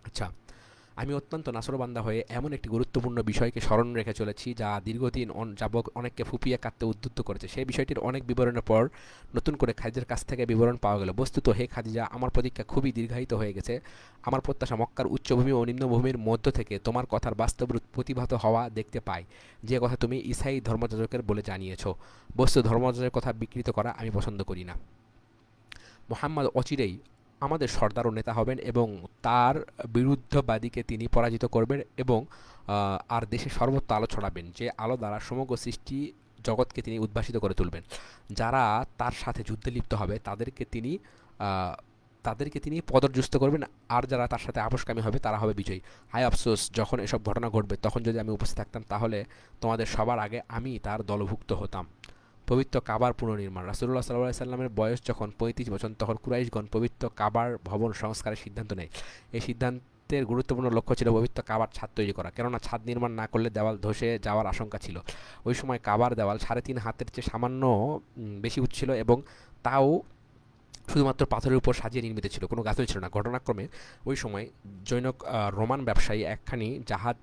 আচ্ছা, আমি অত্যন্ত নাছোড়বান্দা হয়ে এমন একটি গুরুত্বপূর্ণ বিষয়কে স্মরণ রেখে চলেছি যা দীর্ঘদিন যাবৎ অনেককে ফুপিয়ে কাঁদতে উদ্যুক্ত করেছে। সেই বিষয়টির অনেক বিবরণের পর নতুন করে খাদিজার কাছ থেকে বিবরণ পাওয়া গেল। বস্তুত হে খাদিজা, আমার প্রতীক্ষা খুবই দীর্ঘায়িত হয়ে গেছে। আমার প্রত্যাশা মক্কার উচ্চভূমি ও নিম্নভূমির মধ্য থেকে তোমার কথার বাস্তব রূপ প্রতিভাত হওয়া দেখতে পাই, যে কথা তুমি ঈসাই ধর্মযাজকের বলে জানিয়েছ। বস্তু ধর্মযাজকের কথা বিকৃত করা আমি পছন্দ করি না। মুহাম্মদ অচিরেই আমাদের সর্দার ও নেতা হবেন এবং তার বিরুদ্ধবাদীকে তিনি পরাজিত করবেন এবং আর দেশে সর্বত্র আলো ছড়াবেন, যে আলো দ্বারা সমগ্র সৃষ্টি জগৎকে তিনি উদ্ভাসিত করে তুলবেন। যারা তার সাথে যুদ্ধে লিপ্ত হবে তাদেরকে তিনি পদর্যুস্ত করবেন, আর যারা তার সাথে আপোষকামী হবে তারা হবে বিজয়ী। হায় আফসোস, যখন এসব ঘটনা ঘটবে তখন যদি আমি উপস্থিত থাকতাম তাহলে তোমাদের সবার আগে আমি তার দলভুক্ত হতাম। পবিত্র কাবার পুনর্নির্মাণ। রাসূলুল্লাহ সাল্লাল্লাহু আলাইহি ওয়াসাল্লামের বয়স যখন 35 বছর, তখন কুরাইশগণ পবিত্র কাবার ভবন সংস্কারের সিদ্ধান্ত নেয়। এই সিদ্ধান্তের গুরুত্বপূর্ণ লক্ষ্য ছিল পবিত্র কাবার ছাদ তৈরি করা, কেননা ছাদ নির্মাণ না করলে দেওয়াল ধসে যাওয়ার আশঙ্কা ছিল। ওই সময় কাবার দেওয়াল 3.5 হাতের চেয়ে সামান্য বেশি উঁচু ছিল এবং তাও শুধুমাত্র পাথরের উপর সাজিয়ে নির্মিত ছিল, কোনো গাছই ছিল না। ঘটনাক্রমে ওই সময় জৈনক রোমান ব্যবসায়ী একখানি জাহাজ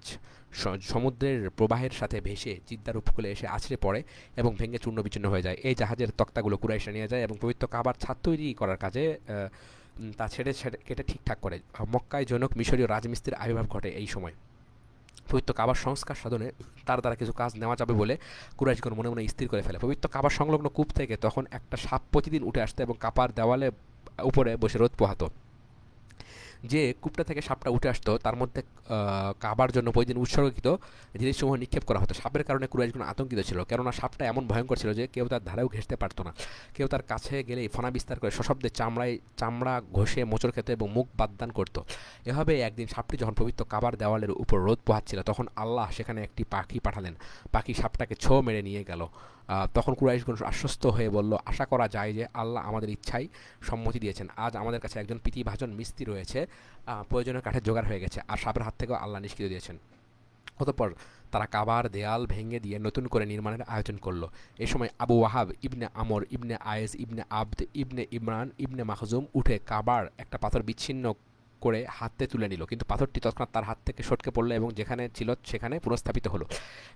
সমুদ্রের প্রবাহের সাথে ভেসে জিদ্দার উপকূলে এসে আছড়ে পড়ে এবং ভেঙে চূর্ণ বিচূর্ণ হয়ে যায়। এই জাহাজের তক্তাগুলো কুরাইশরা নিয়ে যায় এবং পবিত্র কাবার ছাদ তৈরি করার কাজে তা ছেড়ে কেটে ঠিকঠাক করে। মক্কায় জৈনক মিশরীয় রাজমিস্ত্রির আবির্ভাব ঘটে এই সময়। পবিত্র কাবার সংস্কার সাধনে তার দ্বারা কিছু কাজ নেওয়া যাবে বলে কুরাইশগণ মনে মনে স্থির করে ফেলে। পবিত্র কাবার সংলগ্ন কূপ থেকে তখন একটা সাপ প্রতিদিন উঠে আসতো এবং কাবার দেওয়ালে উপরে বসে রোদ পোহাতো। যে কূপটা থেকে সাপটা উঠে আসতো তার মধ্যে কাবার জন্য প্রতিদিন উৎসর্গিত জিনিসসমূহ নিক্ষেপ করা হতো। সাপের কারণে কুরাইশগণ আতঙ্কিত ছিল, কেননা সাপটা এমন ভয়ঙ্কর ছিল যে কেউ তার ধারেও ঘেঁষতে পারতো না। কেউ তার কাছে গেলেই ফনা বিস্তার করে সশব্দে চামড়া ঘষে মোচড় খেত এবং মুখ বাদদান করত। এভাবে একদিন সাপটি যখন পবিত্র কাবার দেওয়ালের উপর রোদ পোহাচ্ছিল তখন আল্লাহ সেখানে একটি পাখি পাঠালেন। পাখি সাপটাকে ছো মেরে নিয়ে গেল। তখন কুরাইশগণ আশ্বস্ত হয়ে বলল, আশা করা যায় যে আল্লাহ আমাদের ইচ্ছায় সম্মতি দিয়েছেন। আজ আমাদের কাছে একজন প্রীতিভাজন মিস্ত্রি রয়েছে, প্রয়োজনীয় কাঠের জোগাড় হয়ে গেছে, আর সাপের হাত থেকেও আল্লাহ নিষ্কৃত দিয়েছেন। অতঃপর তারা কাবার দেয়াল ভেঙে দিয়ে নতুন করে নির্মাণের আয়োজন করলো। এ সময় আবু ওয়াহাব ইবনে আমর ইবনে আয়েস ইবনে আবদ ইবনে ইমরান ইবনে মাখজুম উঠে কাবার একটা পাথর বিচ্ছিন্ন করে হাতে তুলে নিল, কিন্তু পাথরটি তৎক্ষণাৎ তার হাত থেকে সটকে পড়লো এবং যেখানে ছিল সেখানে পুনঃস্থাপিত হলো।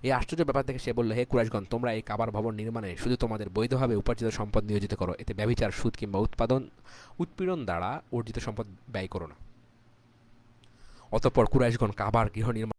এই আশ্চর্য ব্যাপার দেখে সে বলল, হে কুরাইশগণ, তোমরা এই কাবার ভবন নির্মাণে শুধু তোমাদের বৈধভাবে উপার্জিত সম্পদ নিয়োজিত করো, এতে ব্যভিচার, সুদ কিংবা উৎপীড়ন দ্বারা অর্জিত সম্পদ ব্যয় করো না। অতঃপর কুরাইশগণ কাবার গৃহ নির্মাণ